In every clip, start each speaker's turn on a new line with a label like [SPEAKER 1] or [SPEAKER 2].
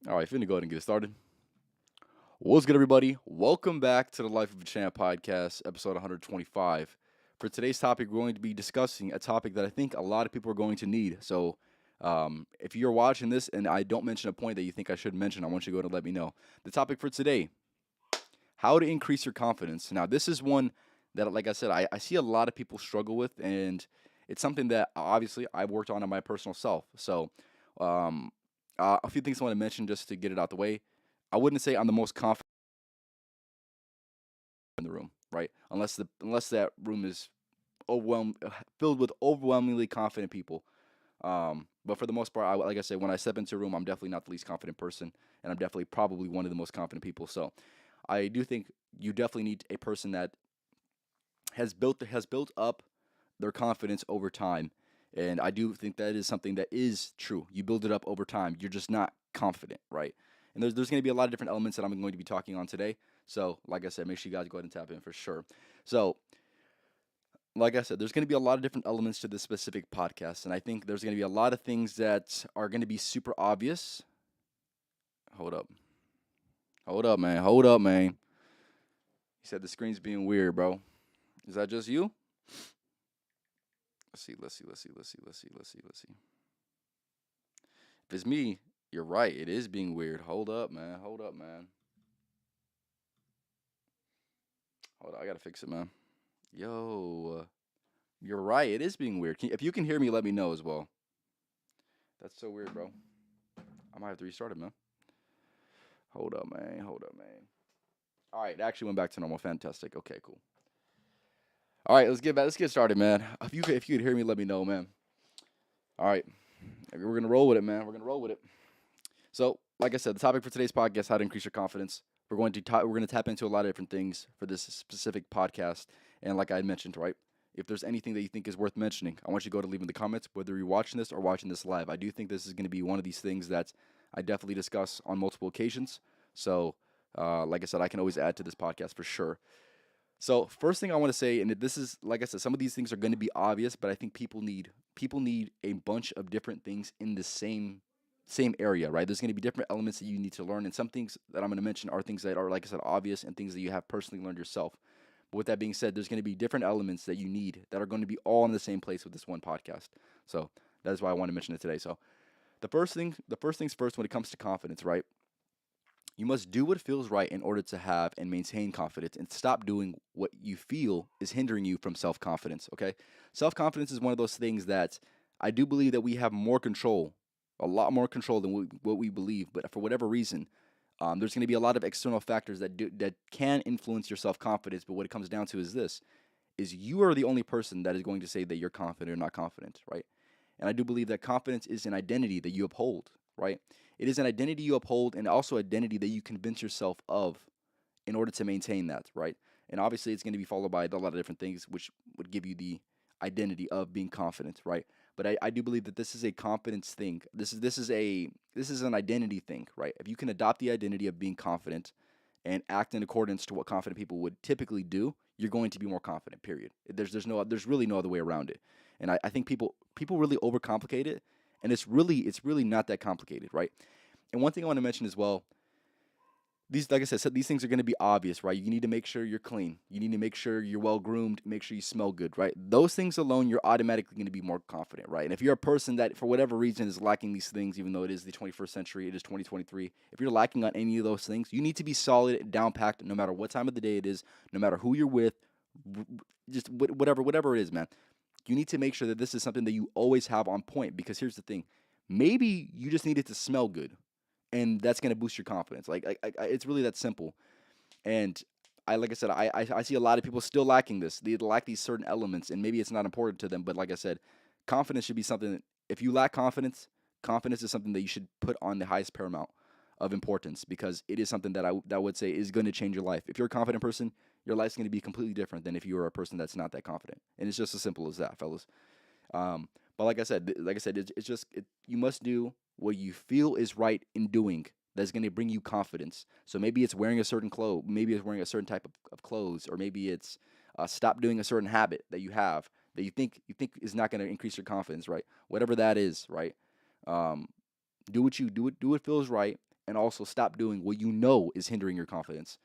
[SPEAKER 1] All right, finna go ahead and get it started. What's good, everybody? Welcome back to the Life of a Champ podcast, episode 125. For today's topic, we're going to be discussing a topic that I think a lot of people are going to need. So, if you're watching this and I don't mention a point that you think I should mention, I want you to go ahead and let me know. The topic for today: how to increase your confidence. Now, this is one that, like I said, I see a lot of people struggle with, and it's something that obviously I've worked on my personal self. So, um, a few things I want to mention just to get it out the way. I wouldn't say I'm the most confident in the room, right? Unless that room is filled with overwhelmingly confident people. But for the most part, like I said, when I step into a room, I'm definitely not the least confident person, and I'm definitely probably one of the most confident people. So, I do think you definitely need a person that has built up their confidence over time, and I do think that is something that is true. You build it up over time. You're just not confident, right? And there's going to be a lot of different elements that I'm going to be talking on today. So, like I said, make sure you guys go ahead and tap in for sure. So, like I said, there's going to be a lot of different elements to this specific podcast, and I think there's going to be a lot of things that are going to be super obvious. Hold up, hold up, man, hold up, man. You said the screen's being weird, bro. Is that just you? Let's see. If it's me, you're right. It is being weird. Hold up, man. Hold up, man. Hold up. I gotta fix it, man. Yo, you're right. It is being weird. If you can hear me, let me know as well. That's so weird, bro. I might have to restart it, man. Hold up, man. Hold up, man. All right, it actually went back to normal. Fantastic. Okay, cool. All right, let's get back. Let's get started, man. If you could hear me, let me know, man. All right, we're gonna roll with it, man. We're gonna roll with it. So, like I said, the topic for today's podcast: how to increase your confidence. We're going to tap into a lot of different things for this specific podcast. And like I had mentioned, right, if there's anything that you think is worth mentioning, I want you to go to leave in the comments, whether you're watching this or watching this live. I do think this is going to be one of these things that I definitely discuss on multiple occasions. So, like I said, I can always add to this podcast for sure. So, first thing I want to say, and this is like I said, some of these things are going to be obvious, but I think people need a bunch of different things in the same area, right? There's going to be different elements that you need to learn, and some things that I'm going to mention are things that are, like I said, obvious and things that you have personally learned yourself. But with that being said, there's going to be different elements that you need that are going to be all in the same place with this one podcast. So that is why I want to mention it today. So the first things first, when it comes to confidence, right? You must do what feels right in order to have and maintain confidence and stop doing what you feel is hindering you from self confidence. Okay. Self confidence is one of those things that I do believe that we have more control, a lot more control than what we believe. But for whatever reason, there's going to be a lot of external factors that can influence your self confidence. But what it comes down to is this: is you are the only person that is going to say that you're confident or not confident, right? And I do believe that confidence is an identity that you uphold, right? It is an identity you uphold and also identity that you convince yourself of in order to maintain that, right? And obviously, it's going to be followed by a lot of different things, which would give you the identity of being confident, right? But I do believe that this is a confidence thing. This is an identity thing, right? If you can adopt the identity of being confident and act in accordance to what confident people would typically do, you're going to be more confident. Period. There's really no other way around it. And I think people really overcomplicate it, and it's really not that complicated, right? And one thing I want to mention as well, these like I said, these things are going to be obvious, right? You need to make sure you're clean. You need to make sure you're well groomed. Make sure you smell good, right? Those things alone, you're automatically going to be more confident, right? And if you're a person that, for whatever reason, is lacking these things, even though it is the 21st century, it is 2023. If you're lacking on any of those things, you need to be solid, and down packed, no matter what time of the day it is, no matter who you're with, just whatever it is, man. You need to make sure that this is something that you always have on point. Because here's the thing: maybe you just need it to smell good, and that's gonna boost your confidence. It's really that simple. And like I said, I see a lot of people still lacking this. They lack these certain elements, and maybe it's not important to them. But like I said, confidence should be something. If you lack confidence, confidence is something that you should put on the highest paramount of importance, because it is something that would say is going to change your life. If you're a confident person, your life's going to be completely different than if you are a person that's not that confident. And it's just as simple as that, fellas. But like I said, you must do what you feel is right in doing. That's going to bring you confidence. So maybe it's wearing a certain clothes, maybe it's wearing a certain type of clothes, or maybe it's stop doing a certain habit that you have that you think is not going to increase your confidence, right? Whatever that is, right? Um, do what feels right, and also stop doing what you know is hindering your confidence.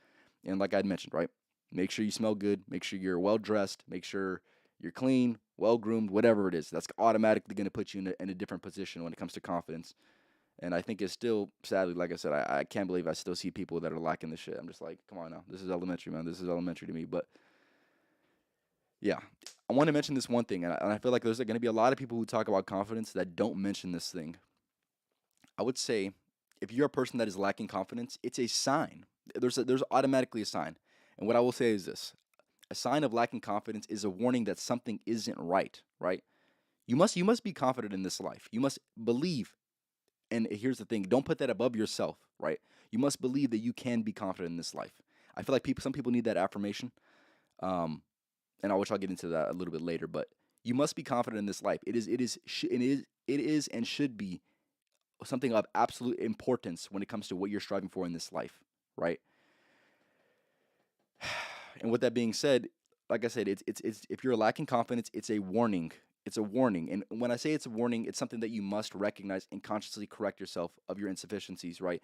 [SPEAKER 1] And like I had mentioned, right? Make sure you smell good. Make sure you're well dressed. Make sure you're clean, well groomed, whatever it is. That's automatically going to put you in a different position when it comes to confidence. And I think it's still, sadly, like I said, I can't believe I still see people that are lacking this shit. I'm just like, come on now. This is elementary, man. This is elementary to me. But yeah, I want to mention this one thing. And I feel like there's going to be a lot of people who talk about confidence that don't mention this thing. I would say if you're a person that is lacking confidence, it's a sign. There's automatically a sign. And what I will say is this: a sign of lacking confidence is a warning that something isn't right, right? You must be confident in this life. You must believe. And here's the thing, don't put that above yourself, right? You must believe that you can be confident in this life. I feel like some people need that affirmation. Um, and which I'll get into that a little bit later, but you must be confident in this life. It is and should be something of absolute importance when it comes to what you're striving for in this life, right? And with that being said, like I said, it's if you're lacking confidence, it's a warning. It's a warning. And when I say it's a warning, it's something that you must recognize and consciously correct yourself of your insufficiencies, right?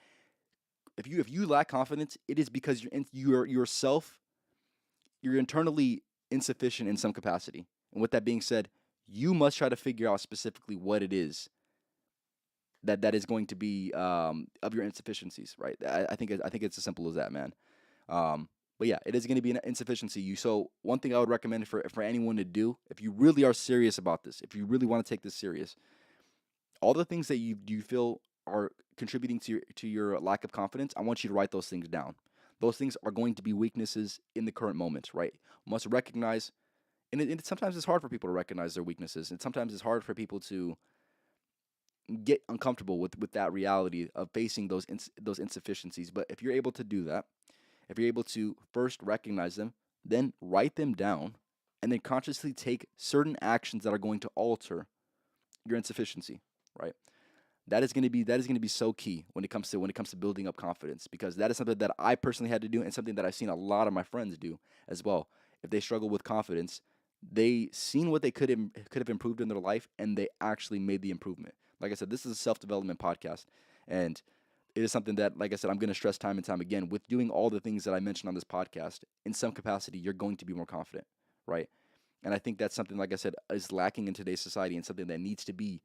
[SPEAKER 1] If you lack confidence, it is because you're yourself, you're internally insufficient in some capacity. And with that being said, you must try to figure out specifically what it is that is going to be of your insufficiencies, right? I think it's as simple as that, man. But yeah, it is going to be an insufficiency. So one thing I would recommend for anyone to do, if you really are serious about this, if you really want to take this serious, all the things that you feel are contributing to your lack of confidence, I want you to write those things down. Those things are going to be weaknesses in the current moment, right? Must recognize, and sometimes it's hard for people to recognize their weaknesses, and sometimes it's hard for people to get uncomfortable with that reality of facing those insufficiencies. But if you're able to do that, if you're able to first recognize them, then write them down, and then consciously take certain actions that are going to alter your insufficiency, right? That is going to be so key when it comes to building up confidence, because that is something that I personally had to do and something that I've seen a lot of my friends do as well. If they struggle with confidence, they seen what they could have improved in their life, and they actually made the improvement. Like I said, this is a self-development podcast, and it is something that, like I said, I'm going to stress time and time again. With doing all the things that I mentioned on this podcast, in some capacity, you're going to be more confident, right? And I think that's something, like I said, is lacking in today's society, and something that needs to be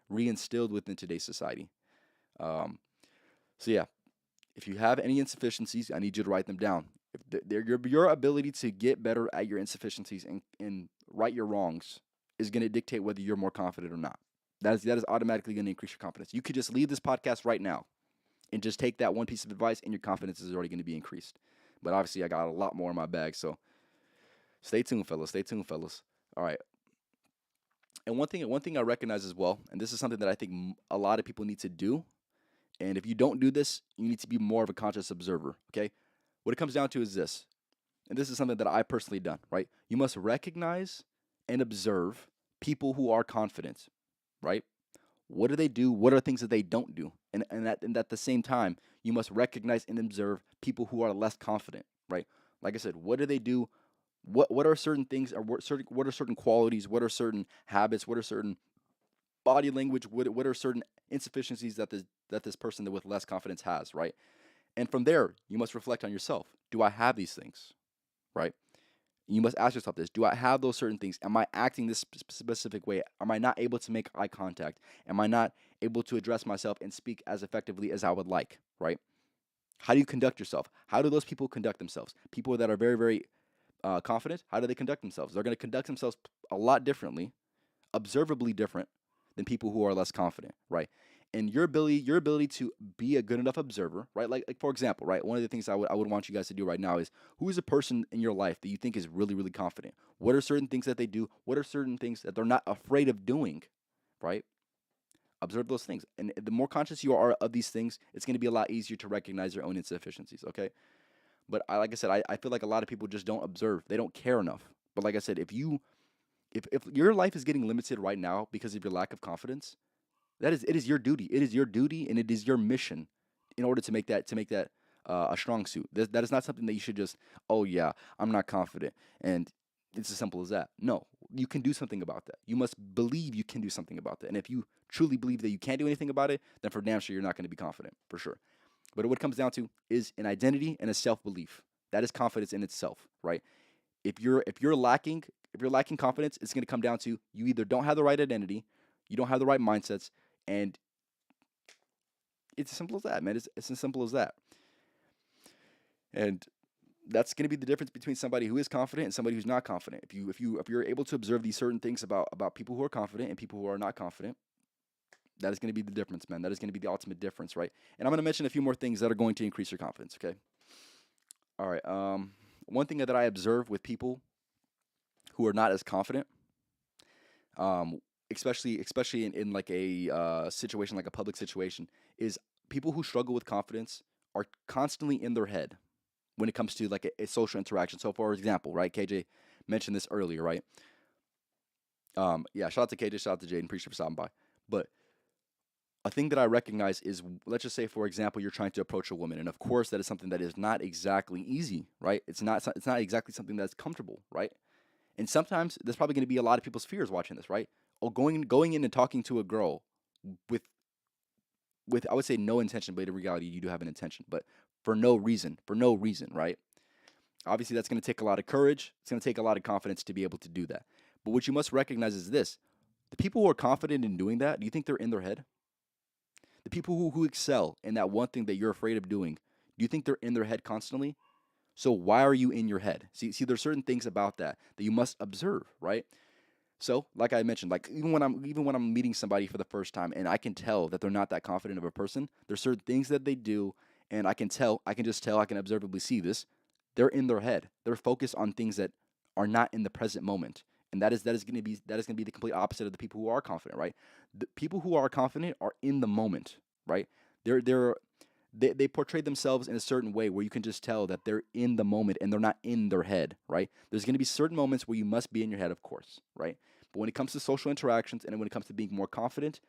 [SPEAKER 1] reinstilled within today's society. Um, so yeah, if you have any insufficiencies, I need you to write them down. Your ability to get better at your insufficiencies and right your wrongs is going to dictate whether you're more confident or not. That is automatically going to increase your confidence. You could just leave this podcast right now and just take that one piece of advice, and your confidence is already going to be increased. But obviously, I got a lot more in my bag, so stay tuned, fellas. Stay tuned, fellas. All right. And one thing I recognize as well, and this is something that I think a lot of people need to do. And if you don't do this, you need to be more of a conscious observer. Okay. What it comes down to is this, and this is something that I personally done. Right. You must recognize and observe people who are confident. Right. What do they do? What are things that they don't do? And at the same time, you must recognize and observe people who are less confident, right? Like I said, what do they do? What are certain things, or what are certain qualities? What are certain habits? What are certain body language? What are certain insufficiencies that this person with less confidence has, right? And from there, you must reflect on yourself. Do I have these things, right? You must ask yourself this: do I have those certain things? Am I acting this specific way? Am I not able to make eye contact? Am I not able to address myself and speak as effectively as I would like, right? How do you conduct yourself? How do those people conduct themselves? People that are very, very confident, how do they conduct themselves? They're going to conduct themselves a lot differently, observably different than people who are less confident, right? And your ability to be a good enough observer, right? Like for example, right? One of the things I would want you guys to do right now is, who is a person in your life that you think is really, really confident? What are certain things that they do? What are certain things that they're not afraid of doing, right? Observe those things. And the more conscious you are of these things, it's going to be a lot easier to recognize your own insufficiencies, okay? But like I said, I feel like a lot of people just don't observe. They don't care enough. But like I said, if your life is getting limited right now because of your lack of confidence, it is your duty. It is your duty, and it is your mission in order to make that a strong suit. That is not something that you should just, oh yeah, I'm not confident, and it's as simple as that. No, you can do something about that. You must believe you can do something about that. And if you truly believe that you can't do anything about it, then for damn sure you're not going to be confident, for sure. But what it comes down to is an identity and a self-belief. That is confidence in itself, right? If you're lacking confidence, it's going to come down to you either don't have the right identity, you don't have the right mindsets, and it's as simple as that, man. It's as simple as that. And that's going to be the difference between somebody who is confident and somebody who's not confident. If you're able to observe these certain things about people who are confident and people who are not confident, that is going to be the difference, man. That is going to be the ultimate difference, right? And I'm going to mention a few more things that are going to increase your confidence. Okay. All right. One thing that I observe with people who are not as confident, um, especially in like a situation like a public situation, is people who struggle with confidence are constantly in their head when it comes to like a social interaction. So, for example, right, KJ mentioned this earlier, right? Yeah, shout out to KJ, shout out to Jaden, appreciate you for stopping by. But a thing that I recognize is, let's just say, for example, you're trying to approach a woman, and of course, that is something that is not exactly easy, right? It's not exactly something that's comfortable, right? And sometimes there's probably going to be a lot of people's fears watching this, right? Or going in and talking to a girl with with I would say no intention, but in reality you do have an intention, but for no reason, right? Obviously, that's going to take a lot of courage. It's going to take a lot of confidence to be able to do that. But what you must recognize is this: the people who are confident in doing that, do you think they're in their head? The people who excel in that one thing that you're afraid of doing, do you think they're in their head constantly? So why are you in your head? See, there's certain things about that you must observe, right? So, like I mentioned, like even when I'm meeting somebody for the first time, and I can tell that they're not that confident of a person, there's certain things that they do, and I can just tell, I can observably see this. They're in their head. They're focused on things that are not in the present moment, and that is going to be the complete opposite of the people who are confident, right? The people who are confident are in the moment, right? They're they portray themselves in a certain way where you can just tell that they're in the moment and they're not in their head, right? There's going to be certain moments where you must be in your head, of course, right? But when it comes to social interactions and when it comes to being more confident,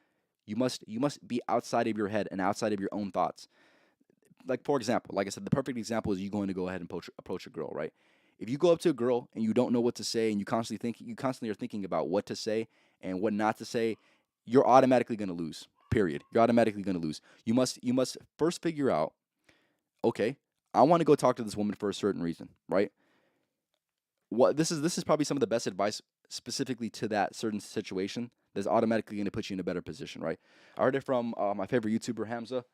[SPEAKER 1] you must be outside of your head and outside of your own thoughts. Like, for example, like I said, the perfect example is you going to go ahead and approach a girl, right? If you go up to a girl and you don't know what to say and you constantly are thinking about what to say and what not to say, you're automatically going to lose. Period. You're automatically going to lose. You must first figure out, okay, I want to go talk to this woman for a certain reason, right? This is probably some of the best advice specifically to that certain situation that's automatically going to put you in a better position, right? I heard it from my favorite YouTuber Hamza.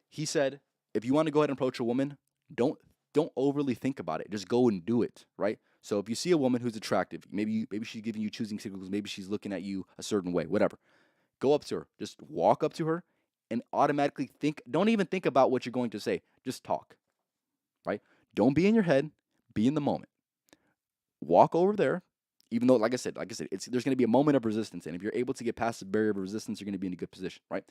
[SPEAKER 1] He said, if you want to go ahead and approach a woman, don't don't overly think about it. Just go and do it, right? So if you see a woman who's attractive, maybe she's giving you choosing signals, maybe she's looking at you a certain way, whatever. Go up to her. Just walk up to her and automatically think, don't even think about what you're going to say. Just talk, right? Don't be in your head, be in the moment. Walk over there. Even though, like I said, there's going to be a moment of resistance, and if you're able to get past the barrier of resistance, you're going to be in a good position, right?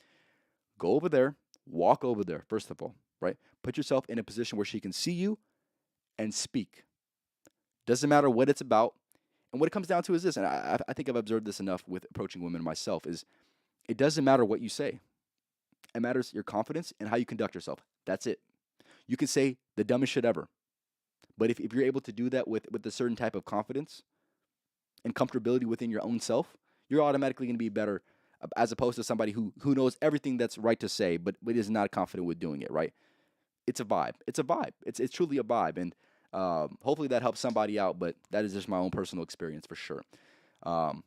[SPEAKER 1] Go over there, walk over there, first of all, right? Put yourself in a position where she can see you and speak. Doesn't matter what it's about. And what it comes down to is this, and I think I've observed this enough with approaching women myself, is it doesn't matter what you say. It matters your confidence and how you conduct yourself. That's it. You can say the dumbest shit ever. But if you're able to do that with a certain type of confidence and comfortability within your own self, you're automatically going to be better as opposed to somebody who knows everything that's right to say, but is not confident with doing it, right? It's a vibe. It's a vibe. It's truly a vibe. And hopefully that helps somebody out, but that is just my own personal experience for sure. Um,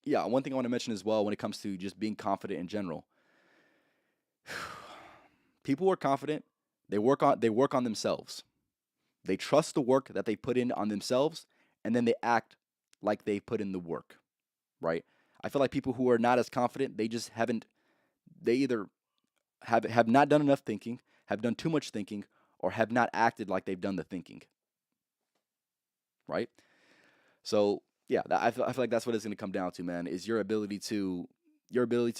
[SPEAKER 1] yeah, one thing I want to mention as well when it comes to just being confident in general. People who are confident, they work on themselves. They trust the work that they put in on themselves, and then they act like they put in the work, right? I feel like people who are not as confident, they just haven't. They either have not done enough thinking, have done too much thinking, or have not acted like they've done the thinking, right? So yeah, I feel like that's what it's going to come down to, man. Is your ability to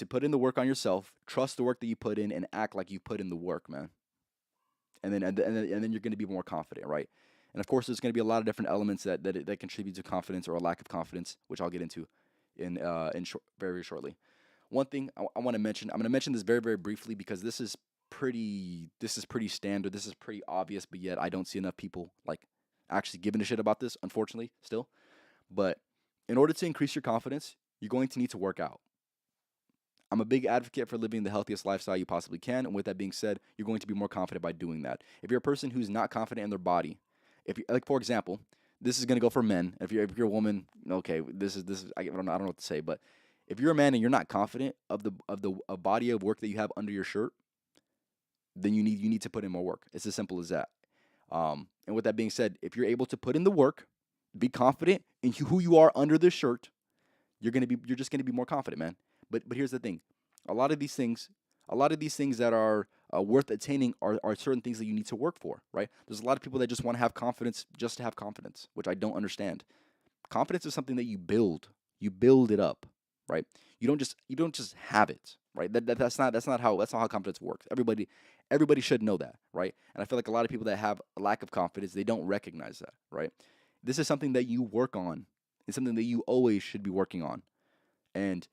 [SPEAKER 1] put in the work on yourself, trust the work that you put in, and act like you put in the work, man. And then you're going to be more confident, right? And of course, there's going to be a lot of different elements that contribute to confidence or a lack of confidence, which I'll get into very very shortly. One thing I want to mention, I'm going to mention this very very briefly because this is pretty standard, this is pretty obvious, but yet I don't see enough people like actually giving a shit about this, unfortunately, still. But in order to increase your confidence, you're going to need to work out. I'm a big advocate for living the healthiest lifestyle you possibly can. And with that being said, you're going to be more confident by doing that. If you're a person who's not confident in their body, if you, like for example, this is going to go for men. If you're a woman, okay, this is I don't know what to say, but if you're a man and you're not confident of the body of work that you have under your shirt, then you need to put in more work. It's as simple as that. And with that being said, if you're able to put in the work, be confident in who you are under this shirt, you're just gonna be more confident, man. But here's the thing, a lot of these things, a lot of these things that are worth attaining are certain things that you need to work for, right? There's a lot of people that just want to have confidence just to have confidence, which I don't understand. Confidence is something that you build. You build it up, right? You don't just have it, right? That's not how confidence works. Everybody should know that, right? And I feel like a lot of people that have a lack of confidence, they don't recognize that, right? This is something that you work on. It's something that you always should be working on. And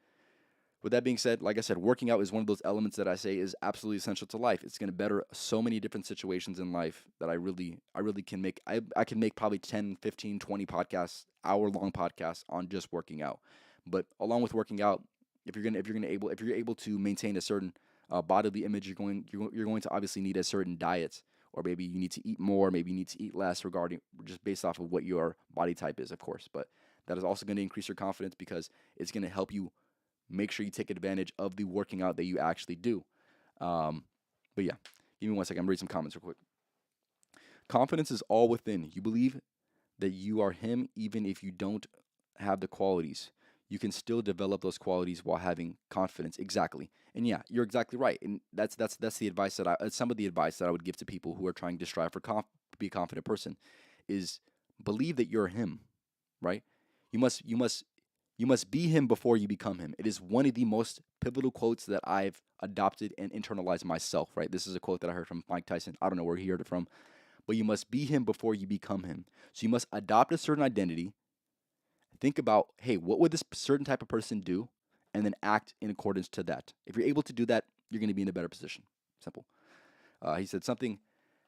[SPEAKER 1] with that being said, like I said, working out is one of those elements that I say is absolutely essential to life. It's going to better so many different situations in life that I really can make. I can make probably 10, 15, 20 podcasts, hour-long podcasts on just working out. But along with working out, if you're able to maintain a certain bodily image, you're going to obviously need a certain diet, or maybe you need to eat more, maybe you need to eat less, regarding just based off of what your body type is, of course. But that is also going to increase your confidence because it's going to help you make sure you take advantage of the working out that you actually do. Um, but yeah, give me one second. I'm reading some comments real quick. Confidence is all within. You believe that you are him even if you don't have the qualities. You can still develop those qualities while having confidence. Exactly. And yeah, you're exactly right. And that's the advice that some of the advice that I would give to people who are trying to strive for be a confident person is believe that you're him, right? You must be him before you become him. It is one of the most pivotal quotes that I've adopted and internalized myself, right? This is a quote that I heard from Mike Tyson. I don't know where he heard it from, but you must be him before you become him. So you must adopt a certain identity. Think about, hey, what would this certain type of person do? And then act in accordance to that. If you're able to do that, you're going to be in a better position. Simple. He said something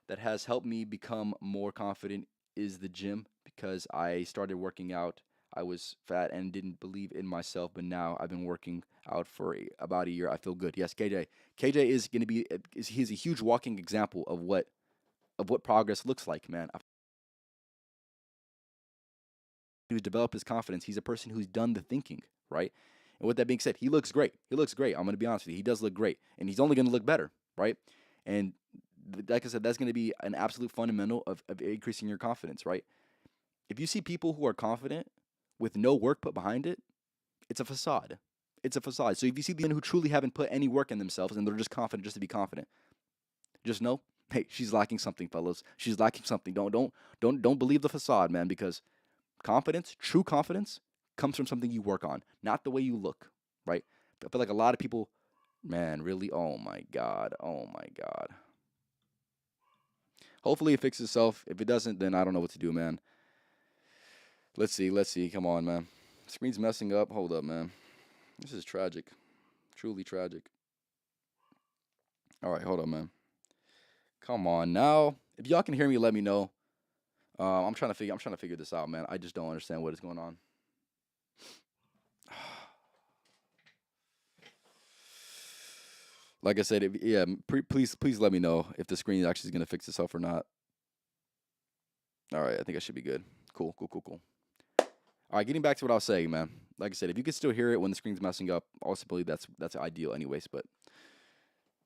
[SPEAKER 1] that has helped me become more confident is the gym because I started working out. I was fat and didn't believe in myself, but now I've been working out for about a year. I feel good. Yes, KJ. KJ is going to be he's a huge walking example of what progress looks like, man. Who's developed his confidence. He's a person who's done the thinking, right? And with that being said, he looks great. He looks great. I'm going to be honest with you. He does look great, and he's only going to look better, right? And like I said, that's going to be an absolute fundamental of increasing your confidence, right? If you see people who are confident with no work put behind it, it's a facade. It's a facade. So if you see the men who truly haven't put any work in themselves and they're just confident just to be confident, just know, hey, she's lacking something, fellas. She's lacking something. Don't believe the facade, man, because confidence, true confidence, comes from something you work on, not the way you look, right? I feel like a lot of people, man, really, oh my God, oh my God. Hopefully it fixes itself. If it doesn't, then I don't know what to do, man. Let's see. Come on, man. Screen's messing up. Hold up, man. This is tragic. Truly tragic. All right, hold up, man. Come on now. If y'all can hear me, let me know. I'm trying to figure this out, man. I just don't understand what is going on. Like I said, yeah, please let me know if the screen actually is gonna fix itself or not. All right, I think I should be good. Cool, cool, cool, cool. All right, getting back to what I was saying, man. Like I said, if you can still hear it when the screen's messing up, ultimately that's ideal, anyways. But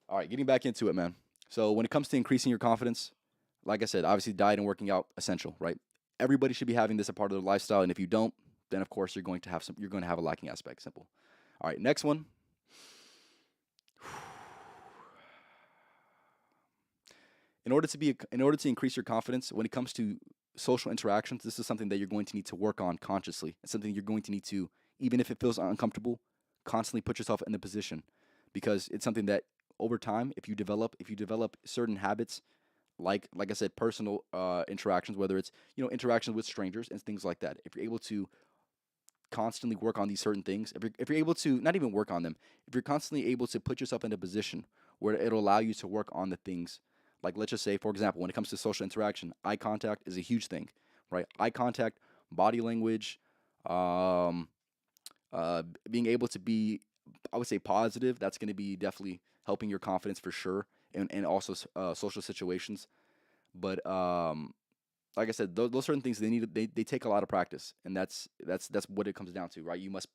[SPEAKER 1] all right, getting back into it, man. So when it comes to increasing your confidence, like I said, obviously diet and working out essential, right? Everybody should be having this a part of their lifestyle, and if you don't, then of course you're going to have a lacking aspect. Simple. All right, next one. In order to increase your confidence when it comes to social interactions, this is something that you're going to need to work on consciously. It's something you're going to need to, even if it feels uncomfortable, constantly put yourself in the position, because it's something that over time, if you develop certain habits, like I said, personal interactions, whether it's interactions with strangers and things like that. If you're able to constantly work on these certain things, if you're able to not even work on them, if you're constantly able to put yourself in a position where it'll allow you to work on the things, like let's just say, for example, when it comes to social interaction, eye contact is a huge thing, right? Eye contact, body language, um, being able to be I would say positive. That's going to be definitely helping your confidence for sure, and also social situations. But like I said, those certain things they take a lot of practice, and that's what it comes down to, right? You must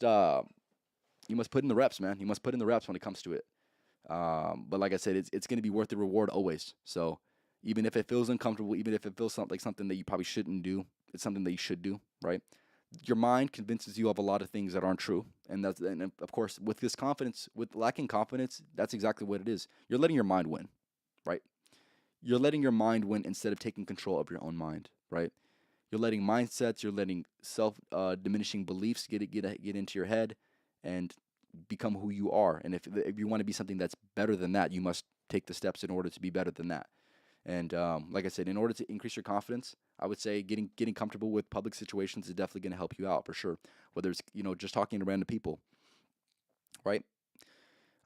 [SPEAKER 1] uh you must put in the reps, man. You must put in the reps when it comes to it. But like I said, it's going to be worth the reward always. So even if it feels uncomfortable, even if it feels like something that you probably shouldn't do, it's something that you should do, right? Your mind convinces you of a lot of things that aren't true, and of course with this confidence, with lacking confidence, that's exactly what it is. You're letting your mind win, right? You're letting your mind win instead of taking control of your own mind, right? You're letting mindsets, you're letting self diminishing beliefs get into your head and become who you are. And if you want to be something that's better than that, you must take the steps in order to be better than that. And like I said, in order to increase your confidence, I would say getting comfortable with public situations is definitely going to help you out for sure. Whether it's just talking to random people, right?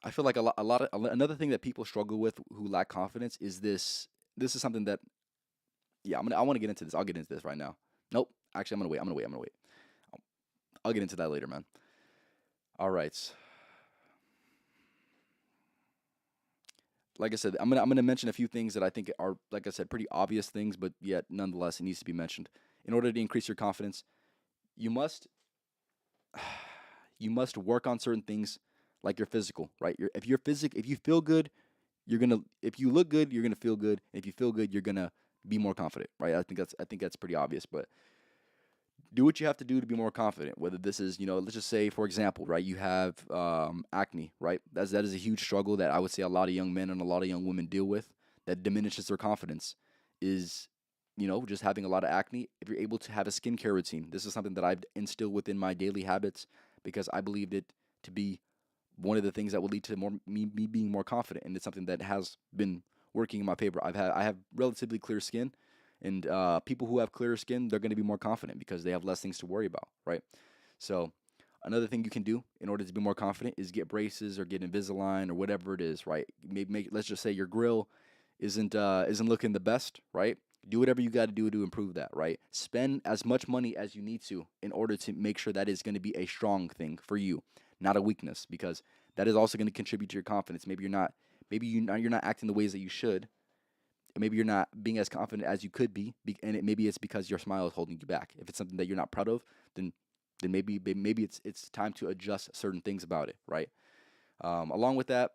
[SPEAKER 1] I feel like another thing that people struggle with who lack confidence is this. This is something that, yeah, I want to get into this. I'll get into this right now. Nope. Actually, I'm gonna wait. I'll get into that later, man. All right. Like I said, I'm gonna mention a few things that I think are, like I said, pretty obvious things, but yet nonetheless it needs to be mentioned. In order to increase your confidence, you must you must work on certain things like your physical, right? If you feel good, if you look good, you're gonna feel good. If you feel good, you're gonna be more confident, right? I think that's pretty obvious, but do what you have to do to be more confident. Whether this is, let's just say, for example, right, you have acne, right? That is a huge struggle that I would say a lot of young men and a lot of young women deal with. That diminishes their confidence. Is just having a lot of acne. If you're able to have a skincare routine, this is something that I've instilled within my daily habits because I believed it to be one of the things that will lead to me being more confident, and it's something that has been working in my favor. I have relatively clear skin, and people who have clearer skin, they're going to be more confident because they have less things to worry about, right? So another thing you can do in order to be more confident is get braces or get Invisalign or whatever it is, right? Maybe let's just say your grill isn't looking the best, right? Do whatever you got to do to improve that, right? Spend as much money as you need to in order to make sure that is going to be a strong thing for you, not a weakness, because that is also going to contribute to your confidence. Maybe you're not acting the ways that you should. Maybe you're not being as confident as you could and maybe it's because your smile is holding you back. If it's something that you're not proud of, then maybe it's time to adjust certain things about it, right? Along with that,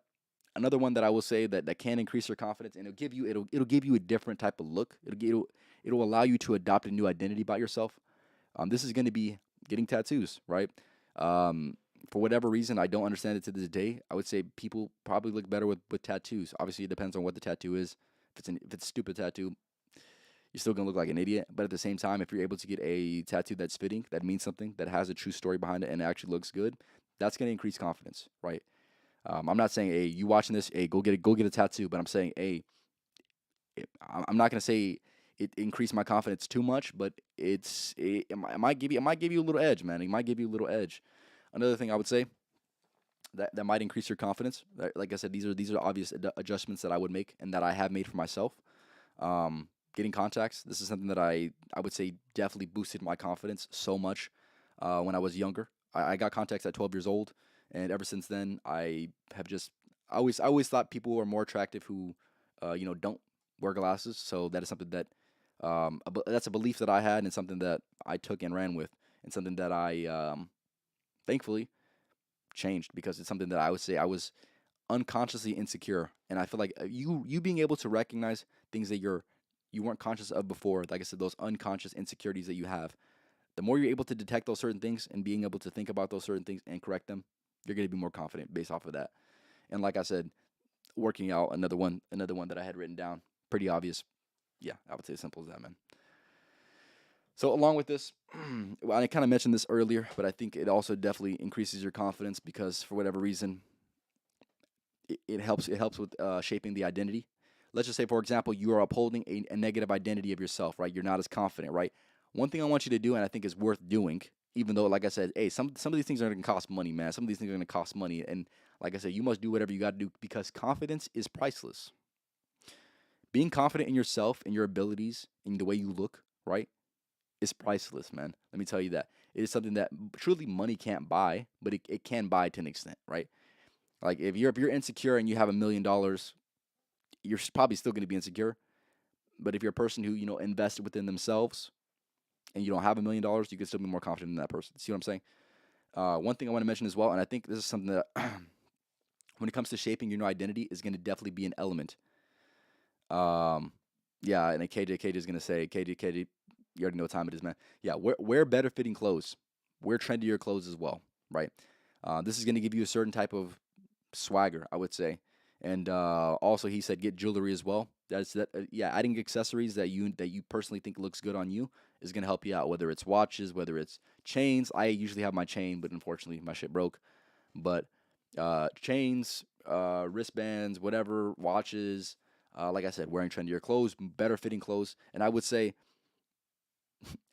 [SPEAKER 1] another one that I will say that can increase your confidence, and it'll give you a different type of look. It'll allow you to adopt a new identity about yourself. This is going to be getting tattoos, right? Um, for whatever reason, I don't understand it to this day. I would say people probably look better with tattoos. Obviously, it depends on what the tattoo is. If it's a stupid tattoo, you're still gonna look like an idiot. But at the same time, if you're able to get a tattoo that's fitting, that means something, that has a true story behind it, and it actually looks good, that's gonna increase confidence, right? I'm not saying, hey, you watching this, hey, go get a tattoo, but I'm saying, hey, I'm not gonna say it increased my confidence too much, but it might give you a little edge, man. It might give you a little edge. Another thing I would say that might increase your confidence. Like I said, these are obvious adjustments that I would make and that I have made for myself. Getting contacts. This is something that I would say definitely boosted my confidence so much when I was younger. I got contacts at 12 years old, and ever since then, I always thought people were more attractive who don't wear glasses. So that is something that that's a belief that I had, and something that I took and ran with, and something that I thankfully changed because it's something that I would say I was unconsciously insecure, and I feel like you being able to recognize things that you weren't conscious of before, like I said, those unconscious insecurities that you have. The more you're able to detect those certain things and being able to think about those certain things and correct them, you're going to be more confident based off of that. And like I said, working out, another one that I had written down, pretty obvious. Yeah, I would say as simple as that, man. So along with this, well, I kind of mentioned this earlier, but I think it also definitely increases your confidence because for whatever reason, it helps with shaping the identity. Let's just say, for example, you are upholding a negative identity of yourself, right? You're not as confident, right? One thing I want you to do, and I think is worth doing, even though, like I said, hey, some of these things are going to cost money, man. Some of these things are going to cost money, and like I said, you must do whatever you got to do because confidence is priceless. Being confident in yourself and your abilities and the way you look, right, is priceless, man. Let me tell you that. It is something that truly money can't buy, but it can buy to an extent, right? Like if you're insecure and you have $1 million, you're probably still going to be insecure. But if you're a person who invested within themselves and you don't have $1 million, you can still be more confident in that person. See what I'm saying? One thing I want to mention as well, and I think this is something that when it comes to shaping your new identity is going to definitely be an element. Um, yeah, and then KJ is going to say, KJ, you already know what time it is, man. Yeah, wear better fitting clothes. Wear trendier clothes as well, right? This is going to give you a certain type of swagger, I would say. And also, he said get jewelry as well. That's that. Yeah, adding accessories that you personally think looks good on you is gonna help you out. Whether it's watches, whether it's chains. I usually have my chain, but unfortunately my shit broke. But chains, wristbands, whatever, watches. Like I said, wearing trendier clothes, better fitting clothes, and I would say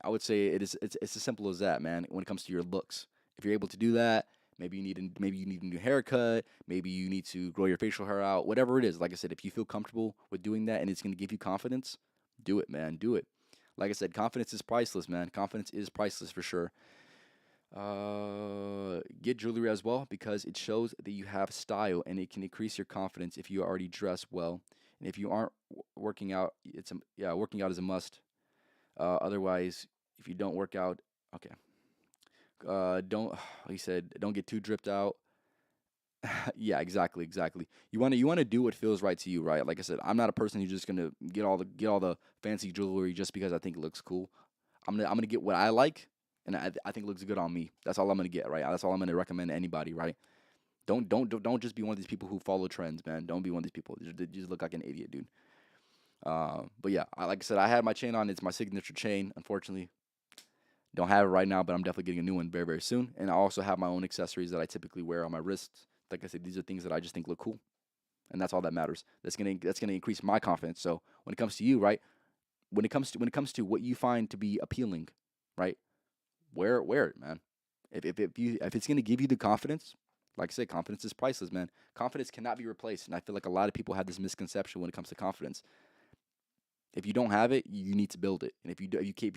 [SPEAKER 1] it's as simple as that, man. When it comes to your looks, if you're able to do that, maybe you need a new haircut, maybe you need to grow your facial hair out, whatever it is. Like I said, if you feel comfortable with doing that and it's gonna give you confidence, do it, man. Do it. Like I said, confidence is priceless, man. Confidence is priceless for sure. Get jewelry as well because it shows that you have style and it can increase your confidence if you already dress well. And if you aren't working out, working out is a must. Otherwise, if you don't work out, okay. Don't He said don't get too dripped out. Yeah, exactly, exactly. You wanna do what feels right to you, right? Like I said, I'm not a person who's just gonna get all the fancy jewelry just because I think it looks cool. I'm gonna get what I like, and I think it looks good on me. That's all I'm gonna get, right? That's all I'm gonna recommend to anybody, right? Don't just be one of these people who follow trends, man. Don't be one of these people. You just look like an idiot, dude. But yeah, like I said, I had my chain on. It's my signature chain. Unfortunately, don't have it right now, but I'm definitely getting a new one very, very soon. And I also have my own accessories that I typically wear on my wrists. Like I said, these are things that I just think look cool, and that's all that matters. That's gonna increase my confidence. So when it comes to you, right? When it comes to what you find to be appealing, right? Wear it, man. If it's gonna give you the confidence, like I said, confidence is priceless, man. Confidence cannot be replaced, and I feel like a lot of people have this misconception when it comes to confidence. If you don't have it, you need to build it, and if you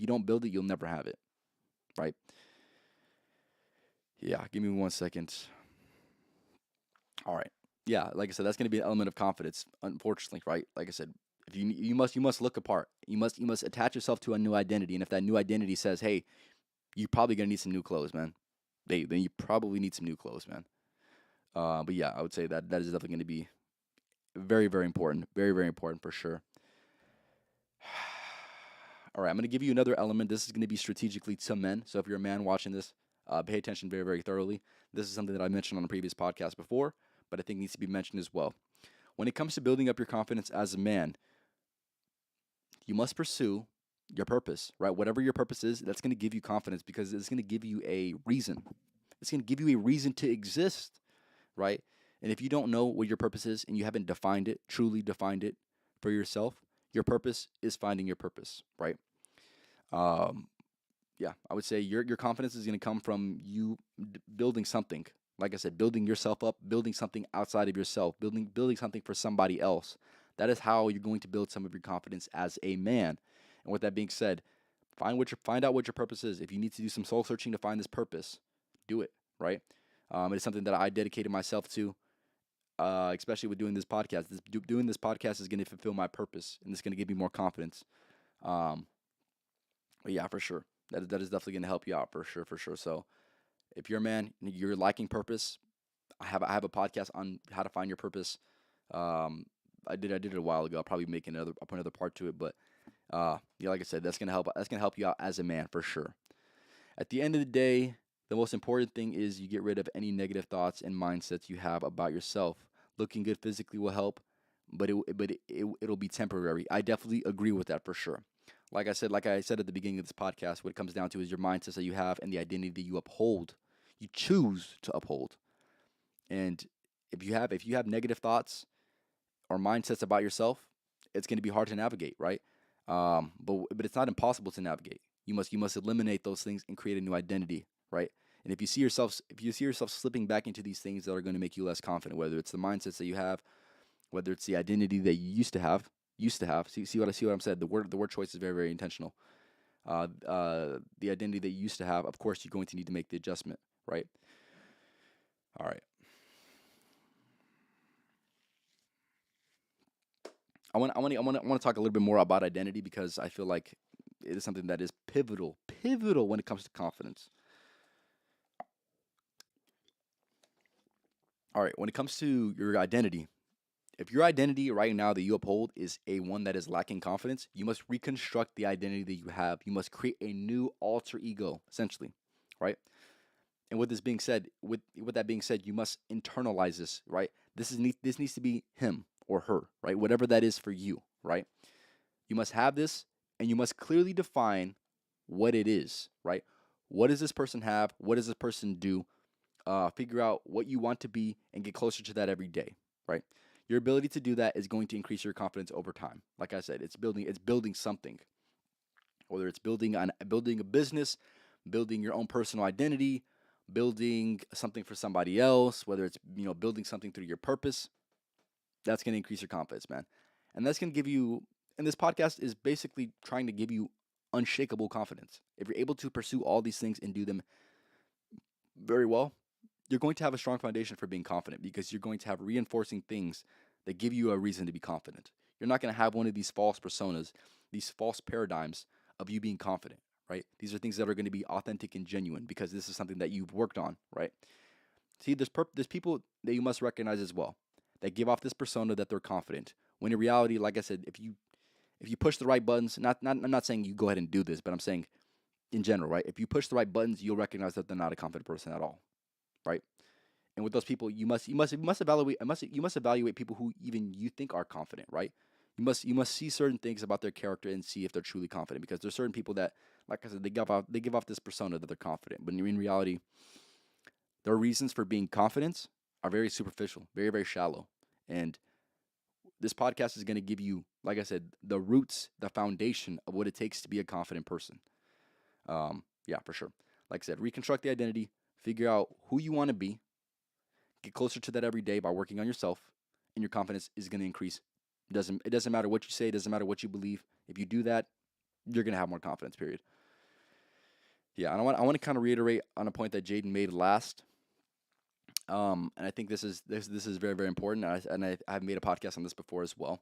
[SPEAKER 1] don't build it, you'll never have it, right? Yeah, give me 1 second. All right. Yeah, like I said, that's going to be an element of confidence. Unfortunately, right? Like I said, if you must look apart. You must attach yourself to a new identity, and if that new identity says, "Hey, you're probably gonna need some new clothes, man," then you probably need some new clothes, man. But yeah, I would say that is definitely going to be very, very important. Very, very important for sure. All right, I'm going to give you another element. This is going to be strategically to men. So if you're a man watching this, pay attention very, very thoroughly. This is something that I mentioned on a previous podcast before, but I think needs to be mentioned as well. When it comes to building up your confidence as a man, you must pursue your purpose, right? Whatever your purpose is, that's going to give you confidence because it's going to give you a reason. It's going to give you a reason to exist, right? And if you don't know what your purpose is and you haven't defined it, truly defined it for yourself, your purpose is finding your purpose, right? Um, yeah, I would say your confidence is going to come from you building something. Like I said, building yourself up, building something outside of yourself, building something for somebody else. That is how you're going to build some of your confidence as a man. And with that being said, find out what your purpose is. If you need to do some soul searching to find this purpose, do it. Right? It's something that I dedicated myself to, especially with doing this podcast. Doing this podcast is going to fulfill my purpose, and it's going to give me more confidence. Um, but yeah, for sure, that is definitely going to help you out for sure, for sure. So if you're a man, and you're liking purpose. I have a podcast on how to find your purpose. I did it a while ago. I'll probably make I'll put another part to it, but yeah, like I said, that's gonna help you out as a man for sure. At the end of the day, the most important thing is you get rid of any negative thoughts and mindsets you have about yourself. Looking good physically will help, it'll be temporary. I definitely agree with that for sure. Like I said at the beginning of this podcast, what it comes down to is your mindsets that you have and the identity that you uphold, you choose to uphold. And if you have negative thoughts or mindsets about yourself, it's going to be hard to navigate, right? But it's not impossible to navigate. You must eliminate those things and create a new identity, right? And if you see yourself slipping back into these things that are going to make you less confident, whether it's the mindsets that you have, whether it's the identity that you used to have. See what I'm saying? The word choice is very, very intentional. the identity that you used to have, of course, you're going to need to make the adjustment, right? All right. I want to talk a little bit more about identity because I feel like it is something that is pivotal when it comes to confidence. All right, when it comes to your identity, if your identity right now that you uphold is a one that is lacking confidence, you must reconstruct the identity that you have. You must create a new alter ego, essentially, right? And with this being said, with that being said, you must internalize this, right? This needs to be him or her, right? Whatever that is for you, right? You must have this, and you must clearly define what it is, right? What does this person have? What does this person do? Figure out what you want to be and get closer to that every day, right? Your ability to do that is going to increase your confidence over time. Like I said, it's building something, whether it's building a business, building your own personal identity, building something for somebody else, whether it's building something through your purpose. That's going to increase your confidence, man. And that's going to give you, and this podcast is basically trying to give you unshakable confidence. If you're able to pursue all these things and do them very well, you're going to have a strong foundation for being confident because you're going to have reinforcing things that give you a reason to be confident. You're not going to have one of these false personas, these false paradigms of you being confident, right? These are things that are going to be authentic and genuine because this is something that you've worked on, right? See, there's people that you must recognize as well that give off this persona that they're confident. When in reality, like I said, if you push the right buttons, I'm not saying you go ahead and do this, but I'm saying in general, right? If you push the right buttons, you'll recognize that they're not a confident person at all, right? And with those people, you must evaluate people who even you think are confident, right? You must see certain things about their character and see if they're truly confident because there's certain people that, like I said, they give off this persona that they're confident, but in reality, their reasons for being confident are very superficial, very very shallow. And this podcast is going to give you, like I said, the roots, the foundation of what it takes to be a confident person. Yeah, for sure. Like I said, reconstruct the identity, figure out who you want to be, get closer to that every day by working on yourself, and your confidence is going to increase. It doesn't matter what you say, it doesn't matter what you believe. If you do that, you're going to have more confidence. Period. Yeah, and I want to kind of reiterate on a point that Jaden made last. And I think this is very very important. I've made a podcast on this before as well.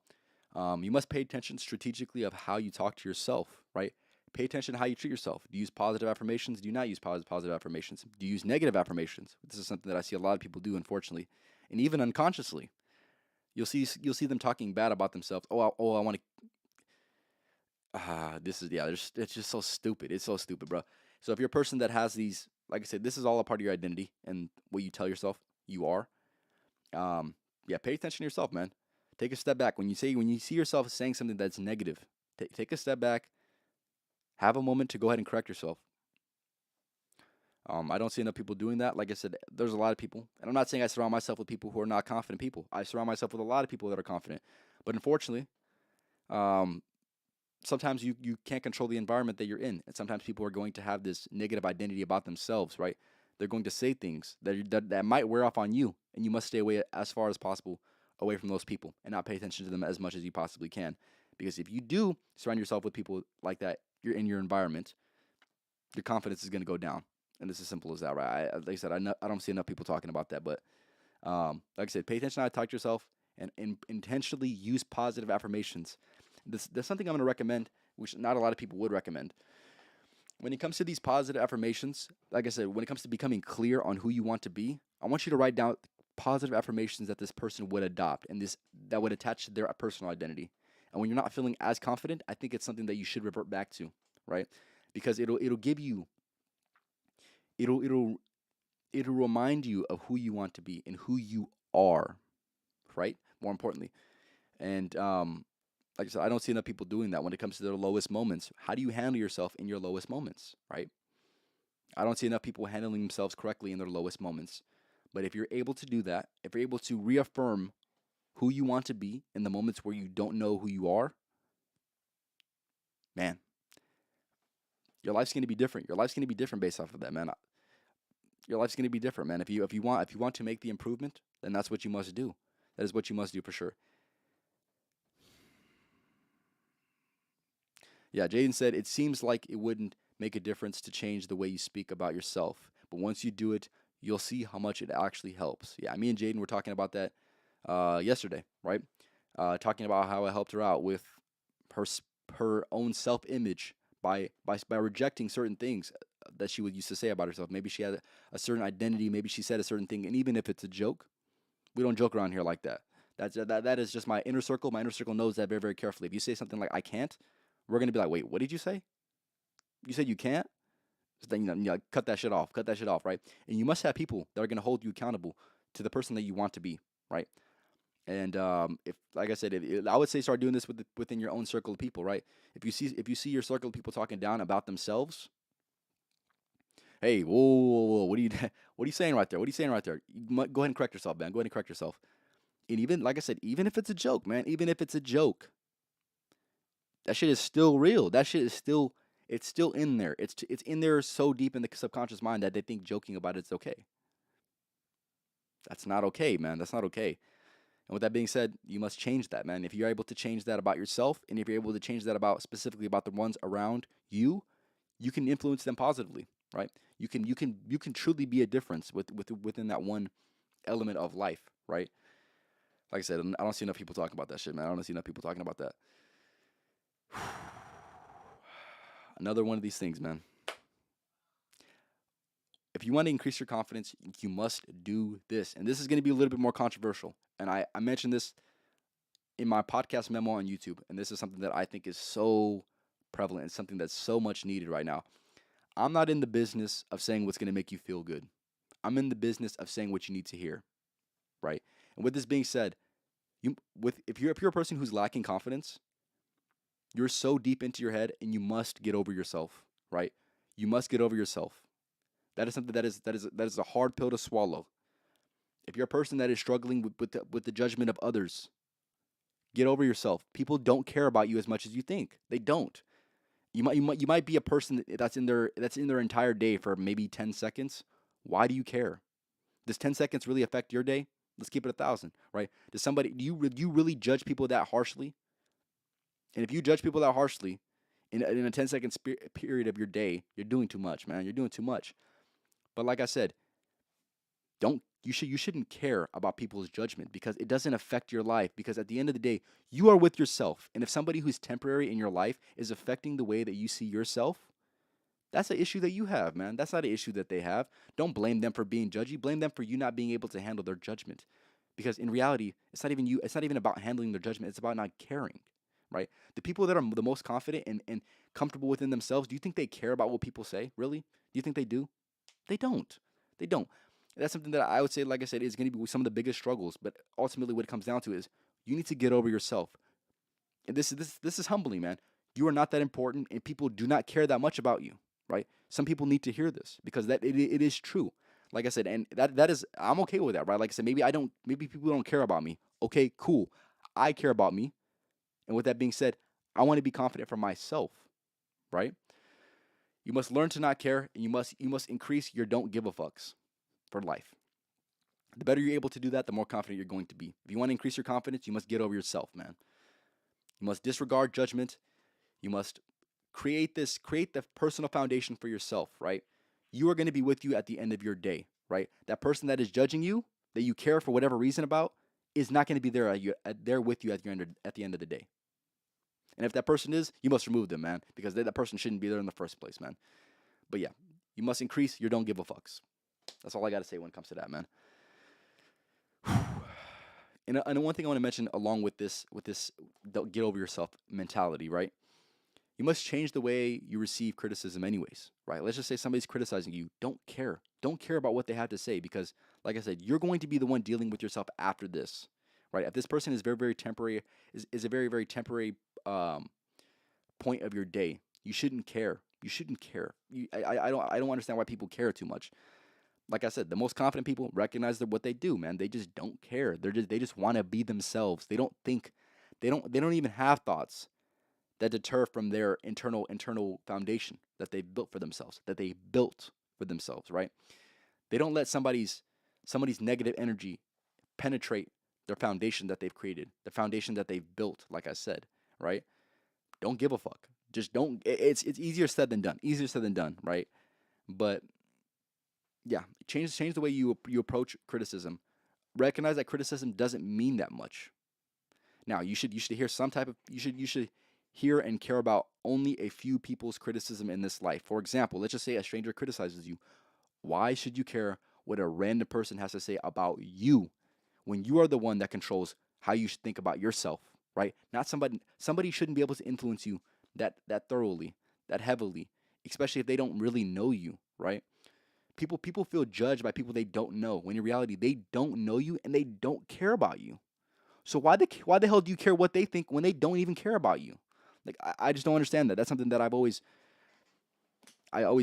[SPEAKER 1] You must pay attention strategically of how you talk to yourself, right? Pay attention to how you treat yourself. Do you use positive affirmations? Do you not use positive affirmations? Do you use negative affirmations? This is something that I see a lot of people do, unfortunately, and even unconsciously. You'll see them talking bad about themselves. I want to. This is yeah. It's just so stupid. It's so stupid, bro. So if you're a person that has these, like I said, this is all a part of your identity and what you tell yourself you are. Yeah, pay attention to yourself, man. Take a step back when you see yourself saying something that's negative. Take a step back. Have a moment to go ahead and correct yourself. I don't see enough people doing that. Like I said, there's a lot of people, and I'm not saying I surround myself with people who are not confident people. I surround myself with a lot of people that are confident, but unfortunately, um, sometimes you can't control the environment that you're in, and sometimes people are going to have this negative identity about themselves, right? They're going to say things that might wear off on you, and you must stay away as far as possible away from those people and not pay attention to them as much as you possibly can. Because if you do surround yourself with people like that, you're in your environment, your confidence is going to go down. And it's as simple as that, right? Like I said, I don't see enough people talking about that. But like I said, pay attention to how you talk to yourself and intentionally use positive affirmations. That's something I'm going to recommend, which not a lot of people would recommend. When it comes to these positive affirmations, like I said, when it comes to becoming clear on who you want to be, I want you to write down positive affirmations that this person would adopt and this that would attach to their personal identity. And when you're not feeling as confident, I think it's something that you should revert back to, right? Because it'll give you it'll it'll it'll remind you of who you want to be and who you are, right? More importantly. And like I said, I don't see enough people doing that when it comes to their lowest moments. How do you handle yourself in your lowest moments, right? I don't see enough people handling themselves correctly in their lowest moments. But if you're able to do that, if you're able to reaffirm who you want to be in the moments where you don't know who you are, man, your life's going to be different. Your life's going to be different based off of that, man. Your life's going to be different, man. If you want to make the improvement, then that's what you must do. That is what you must do for sure. Yeah, Jaden said, it seems like it wouldn't make a difference to change the way you speak about yourself. But once you do it, you'll see how much it actually helps. Yeah, me and Jaden were talking about that yesterday, right? Talking about how I helped her out with her her own self image by rejecting certain things that she would used to say about herself. Maybe she had a certain identity. Maybe she said a certain thing, and even if it's a joke, we don't joke around here like that. That is just my inner circle. My inner circle knows that very very carefully. If you say something like "I can't," we're gonna be like, "Wait, what did you say? You said you can't?" So then cut that shit off. Cut that shit off, right? And you must have people that are gonna hold you accountable to the person that you want to be, right? And if, like I said, I would say start doing this within your own circle of people, right? If you see your circle of people talking down about themselves, hey, whoa, whoa, whoa, what are you what are you saying right there? What are you saying right there? Go ahead and correct yourself, man. Go ahead and correct yourself. And even like I said, even if it's a joke, man, even if it's a joke, that shit is still real. That shit is still it's still in there. It's in there so deep in the subconscious mind that they think joking about it's okay. That's not okay, man. That's not okay. And with that being said, you must change that, man. If you're able to change that about yourself, and if you're able to change that about specifically about the ones around you, you can influence them positively, right? You can truly be a difference within that one element of life, right? Like I said, I don't see enough people talking about that shit, man. I don't see enough people talking about that. Another one of these things, man. If you want to increase your confidence, you must do this. And this is going to be a little bit more controversial. And I mentioned this in my podcast memo on YouTube, and this is something that I think is so prevalent and something that's so much needed right now. I'm not in the business of saying what's going to make you feel good. I'm in the business of saying what you need to hear, right? And with this being said, if you're a person who's lacking confidence, you're so deep into your head and you must get over yourself, right? You must get over yourself. That is something that is a hard pill to swallow. If you're a person that is struggling with the judgment of others, get over yourself. People don't care about you as much as you think. They don't. You might be a person that's in their entire day for maybe 10 seconds. Why do you care? Does 10 seconds really affect your day? Let's keep it 1,000, right? Do you really judge people that harshly? And if you judge people that harshly in a 10-second period of your day, you're doing too much, man. You're doing too much. But like I said, don't you shouldn't care about people's judgment because it doesn't affect your life, because at the end of the day, you are with yourself. And if somebody who's temporary in your life is affecting the way that you see yourself, that's an issue that you have, man. That's not an issue that they have. Don't blame them for being judgy. Blame them for you not being able to handle their judgment. Because in reality, it's not even you. It's not even about handling their judgment. It's about not caring, right? The people that are the most confident and comfortable within themselves, do you think they care about what people say? Really? Do you think they do? They don't. They don't. That's something that I would say, like I said, is going to be some of the biggest struggles. But ultimately, what it comes down to is you need to get over yourself. And this is humbling, man. You are not that important, and people do not care that much about you, right? Some people need to hear this because it is true. Like I said, and that is I'm okay with that, right? Like I said, maybe people don't care about me. Okay, cool. I care about me, and with that being said, I want to be confident for myself, right? You must learn to not care, and you must increase your don't give a fucks for life. The better you're able to do that, the more confident you're going to be. If you want to increase your confidence, you must get over yourself, man. You must disregard judgment. You must create the personal foundation for yourself, right? You are going to be with you at the end of your day, right? That person that is judging you, that you care for whatever reason about, is not going to be there with you at the end of the day. And if that person is, you must remove them, man, because that person shouldn't be there in the first place, man. But yeah, you must increase your don't give a fucks. That's all I got to say when it comes to that, man. And one thing I want to mention along with this don't get over yourself mentality, right? You must change the way you receive criticism anyways, right? Let's just say somebody's criticizing you. Don't care. Don't care about what they have to say because, like I said, you're going to be the one dealing with yourself after this, right? If this person is very, very temporary, is a very, very temporary point of your day, you shouldn't care. You shouldn't care. I don't understand why people care too much. Like I said, the most confident people recognize that what they do, man. They just don't care. They just want to be themselves. They don't think, they don't even have thoughts that deter from their internal foundation that they've built for themselves, right? They don't let somebody's negative energy penetrate their foundation that they've created, the foundation that they've built, like I said, right? Don't give a fuck. Just don't. It's easier said than done. Easier said than done, right? But yeah, change the way you approach criticism. Recognize that criticism doesn't mean that much. Now, you should hear some type of you should hear and care about only a few people's criticism in this life. For example, let's just say a stranger criticizes you. Why should you care what a random person has to say about you when you are the one that controls how you should think about yourself, right? Not somebody shouldn't be able to influence you that thoroughly, that heavily, especially if they don't really know you, right? People feel judged by people they don't know when in reality they don't know you and they don't care about you. So why the hell do you care what they think when they don't even care about you? Like I just don't understand that. That's something that I always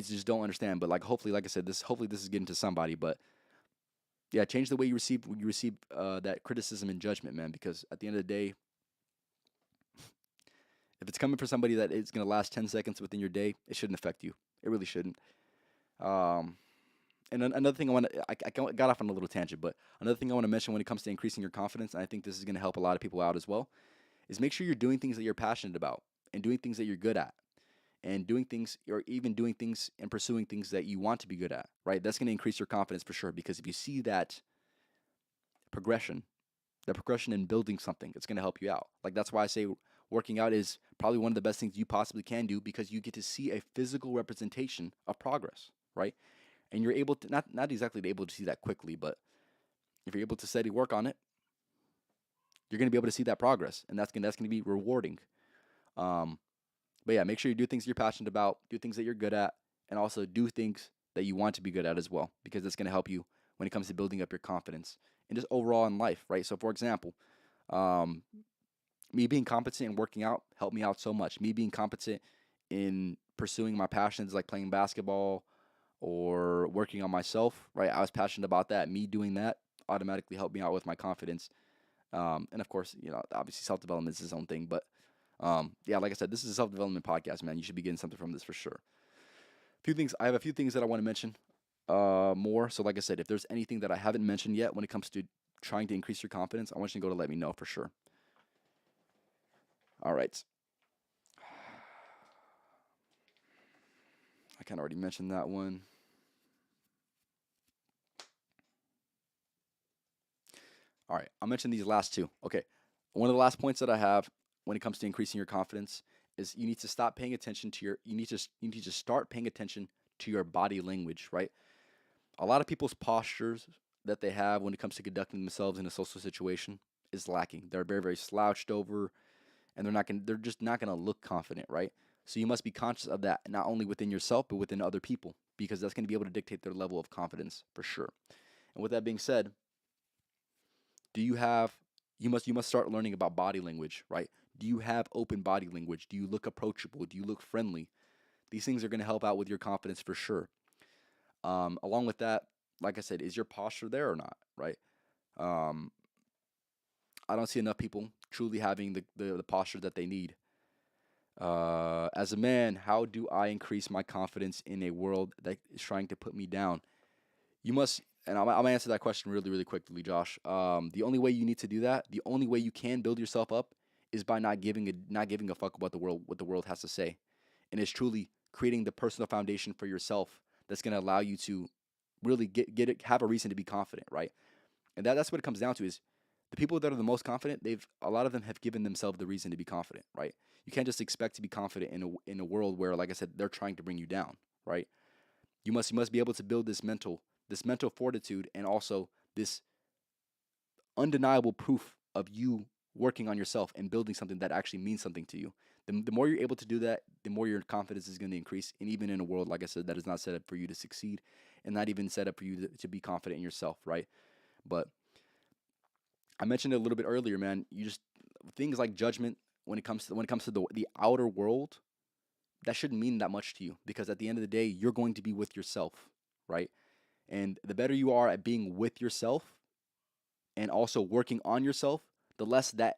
[SPEAKER 1] just don't understand. But like hopefully, like I said, hopefully this is getting to somebody. But yeah, change the way you receive that criticism and judgment, man. Because at the end of the day, if it's coming from somebody that is gonna last 10 seconds within your day, it shouldn't affect you. It really shouldn't. Um, and another thing I got off on a little tangent, but another thing I want to mention when it comes to increasing your confidence, and I think this is going to help a lot of people out as well, is make sure you're doing things that you're passionate about and doing things that you're good at and doing things or even doing things and pursuing things that you want to be good at, right? That's going to increase your confidence for sure because if you see progression, that progression in building something, it's going to help you out. Like that's why I say working out is probably one of the best things you possibly can do because you get to see a physical representation of progress, right? And you're able to not exactly able to see that quickly, but if you're able to steady work on it, you're going to be able to see that progress, and that's gonna be rewarding. Um, but yeah, make sure you do things you're passionate about, do things that you're good at, and also do things that you want to be good at as well, because that's going to help you when it comes to building up your confidence and just overall in life, right? So, for example, um, me being competent in working out helped me out so much. Me being competent in pursuing my passions like playing basketball or working on myself, right? I was passionate about that. Me doing that automatically helped me out with my confidence. And of course, obviously self development is its own thing. But yeah, like I said, this is a self development podcast, man. You should be getting something from this for sure. I have a few things that I want to mention more. So, like I said, if there's anything that I haven't mentioned yet when it comes to trying to increase your confidence, I want you to go to let me know for sure. All right. I kind of already mentioned that one. All right, I'll mention these last two. Okay, one of the last points that I have when it comes to increasing your confidence is you need to stop paying attention to your. You need to start paying attention to your body language. Right, a lot of people's postures that they have when it comes to conducting themselves in a social situation is lacking. They're very very slouched over, and they're just not gonna look confident. Right, so you must be conscious of that not only within yourself but within other people because that's gonna be able to dictate their level of confidence for sure. And with that being said, do you have you must start learning about body language, right? Do you have open body language? Do you look approachable? Do you look friendly? These things are going to help out with your confidence for sure. Along with that, like I said, is your posture there or not, right? um, I don't see enough people truly having the posture that they need. As a man, how do I increase my confidence in a world that is trying to put me down? You must, and I'm gonna answer that question really, really quickly, Josh. The only way you need to do that, the only way you can build yourself up, is by not giving a fuck about the world has to say, and it's truly creating the personal foundation for yourself that's gonna allow you to really get it, have a reason to be confident, right? And that's what it comes down to is the people that are the most confident, a lot of them have given themselves the reason to be confident, right? You can't just expect to be confident in a world where, like I said, they're trying to bring you down, right? You must be able to build this mental fortitude and also this undeniable proof of you working on yourself and building something that actually means something to you. The more you're able to do that, the more your confidence is going to increase. And even in a world, like I said, that is not set up for you to succeed and not even set up for you to be confident in yourself, right? But I mentioned it a little bit earlier, man. You just things like judgment when it comes to the outer world, that shouldn't mean that much to you because at the end of the day, you're going to be with yourself, right? And the better you are at being with yourself and also working on yourself, the less that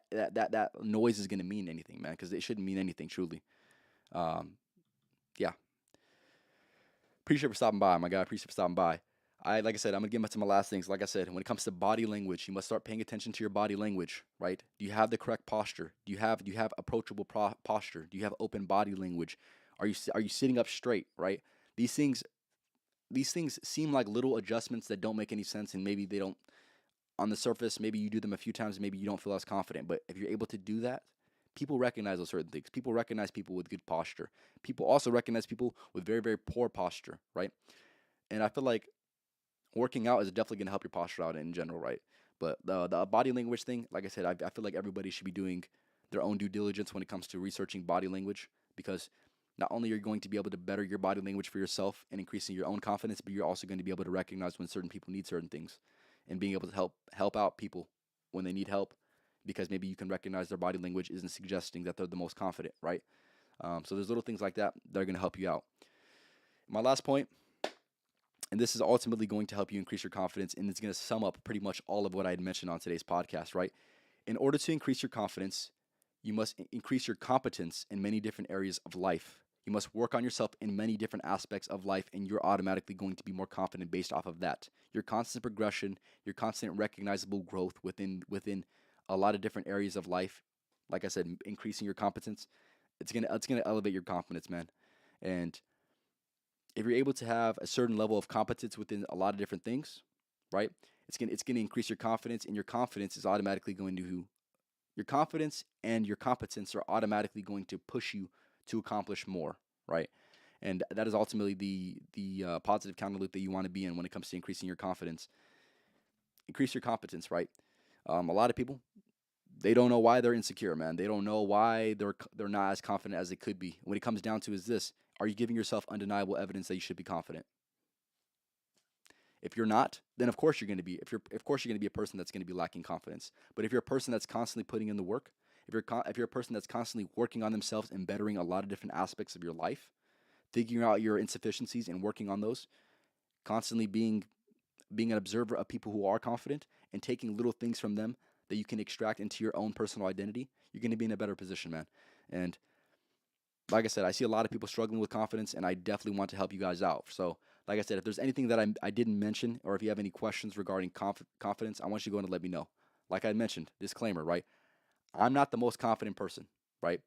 [SPEAKER 1] noise is going to mean anything, man, because it shouldn't mean anything truly. Um, yeah. Appreciate for stopping by, my guy. Appreciate for stopping by. Like I said, I'm gonna get into my last things. Like I said, when it comes to body language, you must start paying attention to your body language, right? Do you have the correct posture? Do you have approachable posture? Do you have open body language? Are you sitting up straight, right? These things these things seem like little adjustments that don't make any sense, and maybe they don't on the surface. Maybe you do them a few times, maybe you don't feel as confident. But if you're able to do that, people recognize those certain things. People recognize people with good posture. People also recognize people with very, very poor posture, right? And I feel like working out is definitely going to help your posture out in general, right? But the body language thing, like I said, I feel like everybody should be doing their own due diligence when it comes to researching body language, because not only are you going to be able to better your body language for yourself and increasing your own confidence, but you're also going to be able to recognize when certain people need certain things, and being able to help out people when they need help, because maybe you can recognize their body language isn't suggesting that they're the most confident, right? So there's little things like that that are going to help you out. My last point, and this is ultimately going to help you increase your confidence, and it's going to sum up pretty much all of what I had mentioned on today's podcast, right? In order to increase your confidence, you must increase your competence in many different areas of life. You must work on yourself in many different aspects of life, and you're automatically going to be more confident based off of that. Your constant progression, your constant recognizable growth within a lot of different areas of life. Like I said, increasing your competence, it's gonna elevate your confidence, man. And if you're able to have a certain level of competence within a lot of different things, right? It's gonna increase your confidence, and your confidence is automatically going to your confidence and your competence are automatically going to push you to accomplish more, right? And that is ultimately the positive counter loop that you want to be in when it comes to increasing your confidence. Increase your competence, right? A lot of people, they don't know why they're insecure, man. They don't know why they're not as confident as they could be. When it comes down to is this: are you giving yourself undeniable evidence that you should be confident? If you're not, then of course you're going to be. Of course you're going to be a person that's going to be lacking confidence. But if you're a person that's constantly putting in the work, if you're a person that's constantly working on themselves and bettering a lot of different aspects of your life, figuring out your insufficiencies and working on those, constantly being an observer of people who are confident and taking little things from them that you can extract into your own personal identity, you're going to be in a better position, man. And like I said, I see a lot of people struggling with confidence, and I definitely want to help you guys out. So, like I said, if there's anything that I didn't mention, or if you have any questions regarding confidence, I want you to go and let me know. Like I mentioned, disclaimer, right? I'm not the most confident person, right?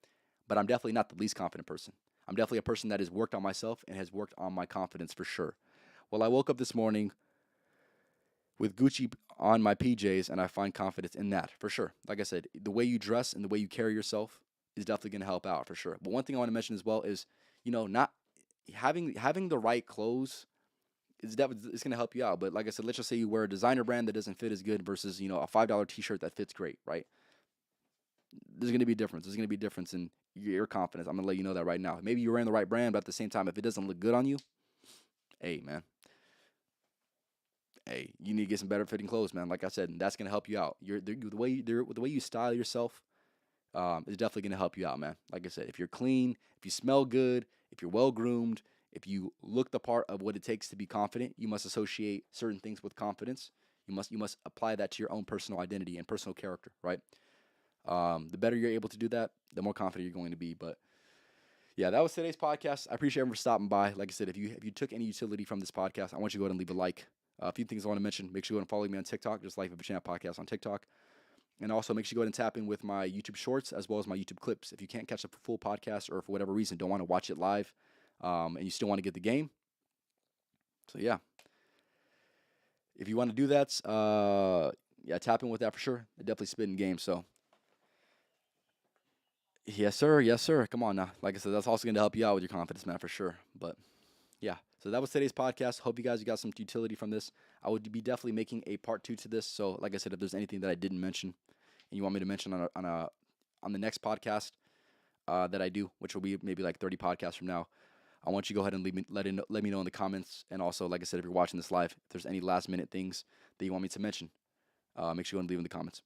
[SPEAKER 1] But I'm definitely not the least confident person. I'm definitely a person that has worked on myself and has worked on my confidence for sure. Well, I woke up this morning with Gucci on my PJs, and I find confidence in that for sure. Like I said, the way you dress and the way you carry yourself is definitely going to help out for sure. But one thing I want to mention as well is, not having the right clothes it's going to help you out. But like I said, let's just say you wear a designer brand that doesn't fit as good versus a $5 T-shirt that fits great, right? There's going to be a difference. There's going to be a difference in your confidence. I'm going to let you know that right now. Maybe you're wearing the right brand, but at the same time, if it doesn't look good on you, hey man, hey, you need to get some better fitting clothes, man. Like I said, that's gonna help you out. The way you style yourself is definitely gonna help you out, man. Like I said, if you're clean, if you smell good, if you're well groomed, if you look the part of what it takes to be confident, you must associate certain things with confidence. You must apply that to your own personal identity and personal character, right? The better you're able to do that, the more confident you're going to be. But yeah, that was today's podcast. I appreciate everyone for stopping by. Like I said, if you took any utility from this podcast, I want you to go ahead and leave a like. A few things I want to mention. Make sure you go and follow me on TikTok, just Life of a Champ Podcast on TikTok. And also make sure you go ahead and tap in with my YouTube Shorts as well as my YouTube clips. If you can't catch a full podcast or for whatever reason don't want to watch it live, and you still want to get the game. So yeah, if you want to do that, yeah, tap in with that for sure. I definitely spit in games. So yes, sir. Yes, sir. Come on now. Like I said, that's also going to help you out with your confidence, man, for sure. But yeah, so that was today's podcast. Hope you guys got some utility from this. I would be definitely making a part 2 to this. So, like I said, if there's anything that I didn't mention and you want me to mention on the next podcast that I do, which will be maybe like 30 podcasts from now, I want you to go ahead and let me know in the comments. And also, like I said, if you're watching this live, if there's any last minute things that you want me to mention, make sure you go and leave in the comments.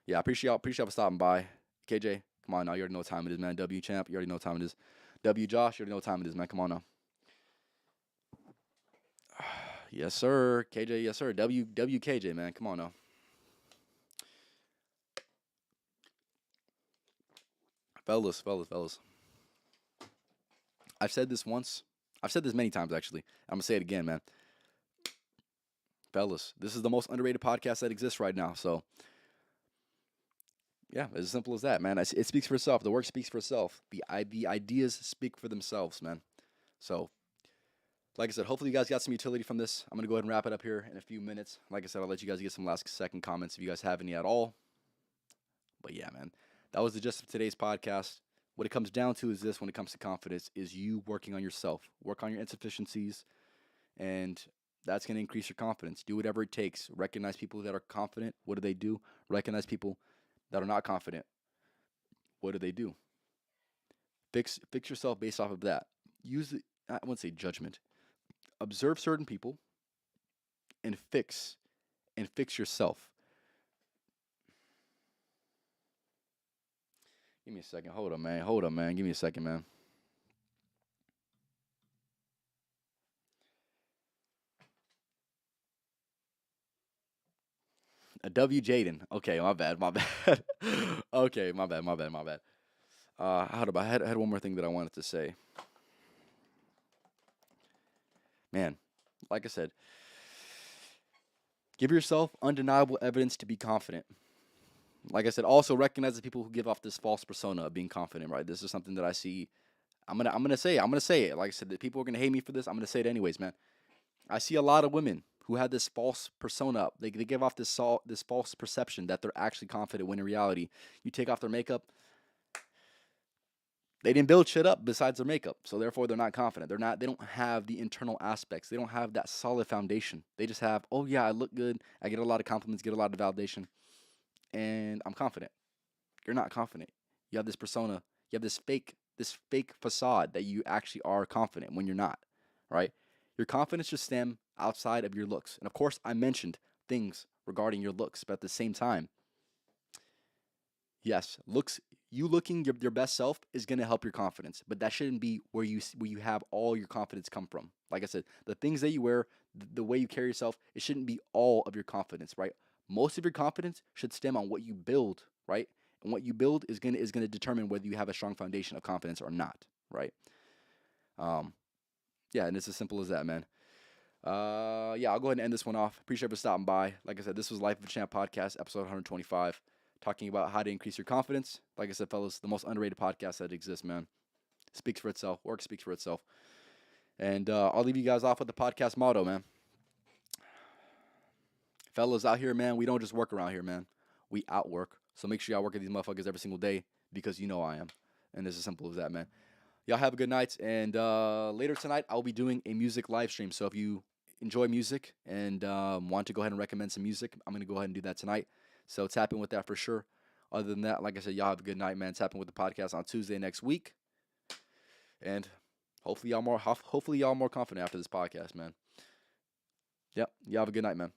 [SPEAKER 1] Yeah, I appreciate y'all for stopping by. KJ, come on now, you already know what time it is, man. W Champ, you already know what time it is. W Josh, you already know what time it is, man. Come on now. Yes, sir. KJ, yes, sir. WKJ, man. Come on now. Fellas. I've said this once. I've said this many times, actually. I'm going to say it again, man. fellas, this is the most underrated podcast that exists right now. So, yeah, as simple as that, man. It speaks for itself. The work speaks for itself. The ideas speak for themselves, man. So, like I said, hopefully you guys got some utility from this. I'm gonna go ahead and wrap it up here in a few minutes. Like I said, I'll let you guys get some last second comments if you guys have any at all. But yeah, man, that was the gist of today's podcast. What it comes down to is this: when it comes to confidence, is you working on yourself, work on your insufficiencies, and that's gonna increase your confidence. Do whatever it takes. Recognize people that are confident. What do they do? Recognize people that are not confident. What do they do? Fix yourself based off of that. Use the, I wouldn't say judgment. Observe certain people and fix yourself. Give me a second. Hold on, man. Hold on, man. Give me a second, man. A W Jaden. Okay, my bad, my bad. Okay, my bad, my bad, my bad. Hold up. I had one more thing that I wanted to say. Man, like I said, give yourself undeniable evidence to be confident. Like I said, also recognize the people who give off this false persona of being confident, right? This is something that I see. I'm gonna say it. Like I said, that people are gonna hate me for this. I'm gonna say it anyways, man. I see a lot of women who have this false persona. They give off this false perception that they're actually confident when in reality, you take off their makeup, they didn't build shit up besides their makeup. So therefore they're not confident. They don't have the internal aspects. They don't have that solid foundation. They just have, oh yeah, I look good. I get a lot of compliments, get a lot of validation, and I'm confident. You're not confident. You have this persona, you have this fake facade that you actually are confident when you're not, right? Your confidence should stem outside of your looks. And of course, I mentioned things regarding your looks, but at the same time, yes, you looking your best self is going to help your confidence, but that shouldn't be where you have all your confidence come from. Like I said, the things that you wear, the way you carry yourself, it shouldn't be all of your confidence, right? Most of your confidence should stem on what you build, right? And what you build is gonna determine whether you have a strong foundation of confidence or not, right? Um, yeah, and it's as simple as that, man. Yeah, I'll go ahead and end this one off. Appreciate you for stopping by. Like I said, this was Life of a Champ podcast, episode 125, talking about how to increase your confidence. Like I said, fellas, the most underrated podcast that exists, man. Speaks for itself. Work speaks for itself. And I'll leave you guys off with the podcast motto, man. Fellas out here, man, we don't just work around here, man. We outwork. So make sure y'all work at these motherfuckers every single day because you know I am. And it's as simple as that, man. Y'all have a good night. And later tonight, I'll be doing a music live stream. So if you enjoy music and want to go ahead and recommend some music, I'm going to go ahead and do that tonight. So tap in with that for sure. Other than that, like I said, y'all have a good night, man. Tap in with the podcast on Tuesday next week. And hopefully y'all more confident after this podcast, man. Yep. Y'all have a good night, man.